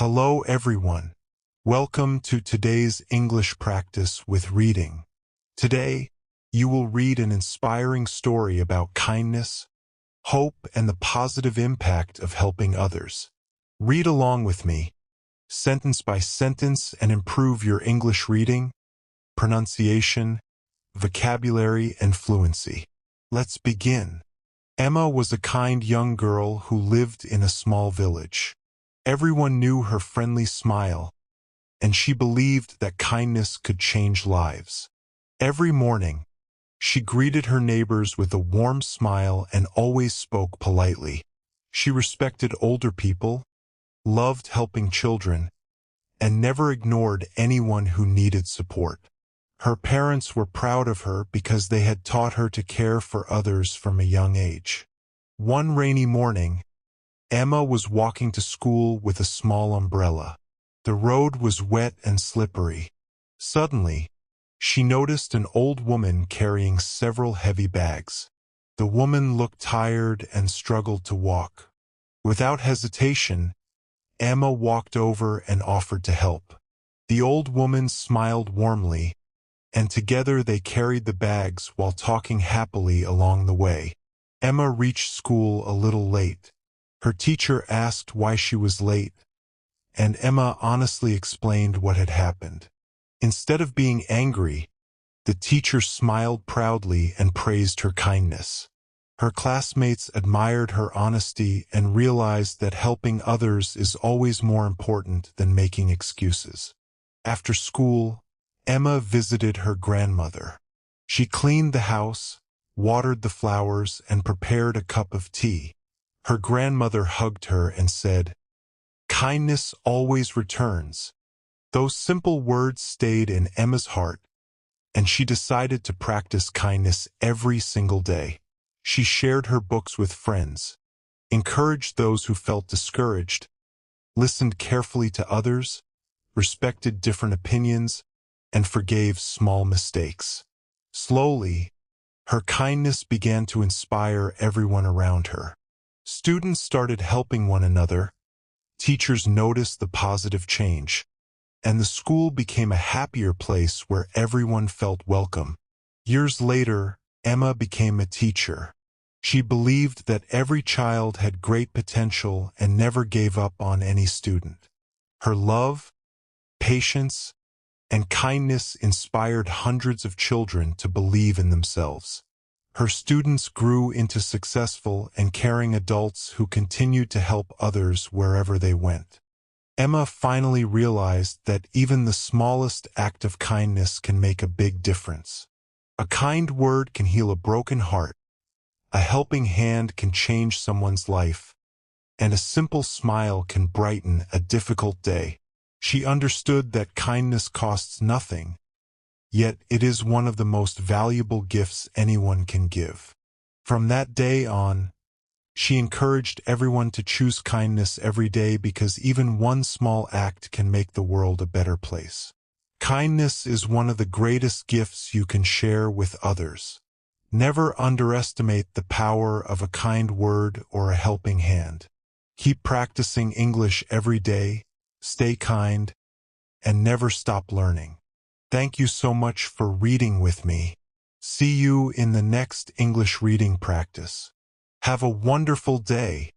Hello everyone. Welcome to today's English practice with reading. Today, you will read an inspiring story about kindness, hope, and the positive impact of helping others. Read along with me, sentence by sentence, and improve your English reading, pronunciation, vocabulary, and fluency. Let's begin. Emma was a kind young girl who lived in a small village. Everyone knew her friendly smile, and she believed that kindness could change lives. Every morning, she greeted her neighbors with a warm smile and always spoke politely. She respected older people, loved helping children, and never ignored anyone who needed support. Her parents were proud of her because they had taught her to care for others from a young age. One rainy morning, Emma was walking to school with a small umbrella. The road was wet and slippery. Suddenly, she noticed an old woman carrying several heavy bags. The woman looked tired and struggled to walk. Without hesitation, Emma walked over and offered to help. The old woman smiled warmly, and together they carried the bags while talking happily along the way. Emma reached school a little late. Her teacher asked why she was late, and Emma honestly explained what had happened. Instead of being angry, the teacher smiled proudly and praised her kindness. Her classmates admired her honesty and realized that helping others is always more important than making excuses. After school, Emma visited her grandmother. She cleaned the house, watered the flowers, and prepared a cup of tea. Her grandmother hugged her and said, "Kindness always returns." Those simple words stayed in Emma's heart, and she decided to practice kindness every single day. She shared her books with friends, encouraged those who felt discouraged, listened carefully to others, respected different opinions, and forgave small mistakes. Slowly, her kindness began to inspire everyone around her. Students started helping one another, teachers noticed the positive change, and the school became a happier place where everyone felt welcome. Years later, Emma became a teacher. She believed that every child had great potential and never gave up on any student. Her love, patience, and kindness inspired hundreds of children to believe in themselves. Her students grew into successful and caring adults who continued to help others wherever they went. Emma finally realized that even the smallest act of kindness can make a big difference. A kind word can heal a broken heart, a helping hand can change someone's life, and a simple smile can brighten a difficult day. She understood that kindness costs nothing, yet it is one of the most valuable gifts anyone can give. From that day on, she encouraged everyone to choose kindness every day because even one small act can make the world a better place. Kindness is one of the greatest gifts you can share with others. Never underestimate the power of a kind word or a helping hand. Keep practicing English every day, stay kind, and never stop learning. Thank you so much for reading with me. See you in the next English reading practice. Have a wonderful day.